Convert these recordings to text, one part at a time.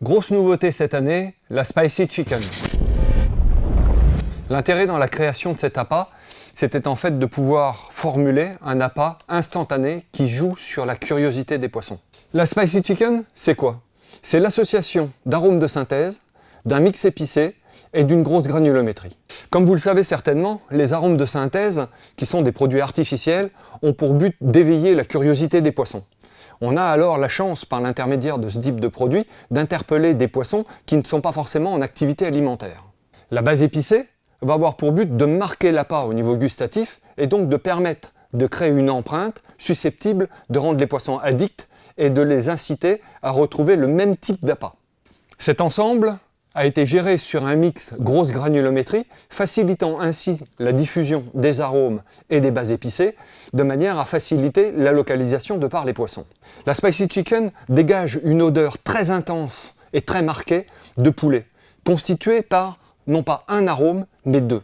Grosse nouveauté cette année, la Spicy Chicken. L'intérêt dans la création de cet appât, c'était en fait de pouvoir formuler un appât instantané qui joue sur la curiosité des poissons. La Spicy Chicken, c'est quoi? C'est l'association d'arômes de synthèse, d'un mix épicé et d'une grosse granulométrie. Comme vous le savez certainement, les arômes de synthèse, qui sont des produits artificiels, ont pour but d'éveiller la curiosité des poissons. On a alors la chance, par l'intermédiaire de ce type de produit, d'interpeller des poissons qui ne sont pas forcément en activité alimentaire. La base épicée va avoir pour but de marquer l'appât au niveau gustatif et donc de permettre de créer une empreinte susceptible de rendre les poissons addicts et de les inciter à retrouver le même type d'appât. Cet ensemble a été géré sur un mix grosse granulométrie, facilitant ainsi la diffusion des arômes et des bases épicées, de manière à faciliter la localisation de par les poissons. La Spicy Chicken dégage une odeur très intense et très marquée de poulet, constituée par non pas un arôme, mais deux.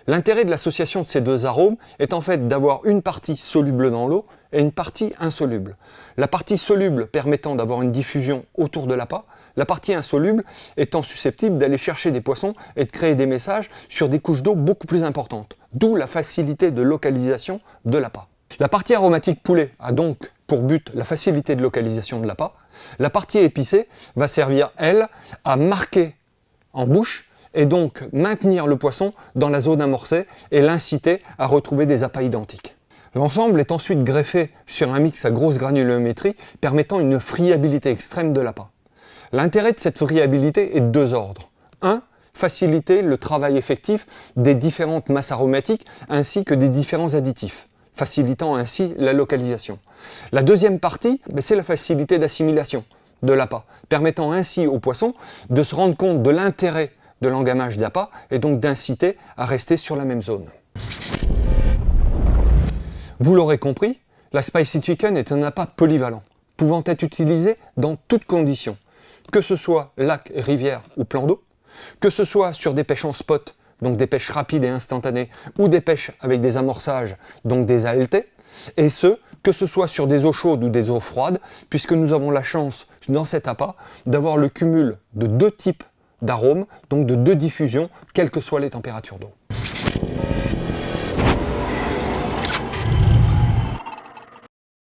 L'intérêt de l'association de ces deux arômes est en fait d'avoir une partie soluble dans l'eau et une partie insoluble. La partie soluble permettant d'avoir une diffusion autour de l'appât, la partie insoluble étant susceptible d'aller chercher des poissons et de créer des messages sur des couches d'eau beaucoup plus importantes, d'où la facilité de localisation de l'appât. La partie aromatique poulet a donc pour but la facilité de localisation de l'appât. La partie épicée va servir, elle, à marquer en bouche et donc maintenir le poisson dans la zone amorcée et l'inciter à retrouver des appâts identiques. L'ensemble est ensuite greffé sur un mix à grosse granulométrie permettant une friabilité extrême de l'appât. L'intérêt de cette friabilité est de deux ordres. 1. Faciliter le travail effectif des différentes masses aromatiques ainsi que des différents additifs, facilitant ainsi la localisation. La deuxième partie, c'est la facilité d'assimilation de l'appât, permettant ainsi au poisson de se rendre compte de l'intérêt de l'engamage d'appât et donc d'inciter à rester sur la même zone. Vous l'aurez compris, la Spicy Chicken est un appât polyvalent, pouvant être utilisé dans toutes conditions, que ce soit lac, rivière ou plan d'eau, que ce soit sur des pêches en spot, donc des pêches rapides et instantanées, ou des pêches avec des amorçages, donc des ALT, et que ce soit sur des eaux chaudes ou des eaux froides, puisque nous avons la chance, dans cet appât, d'avoir le cumul de deux types d'arômes, donc de deux diffusions, quelles que soient les températures d'eau.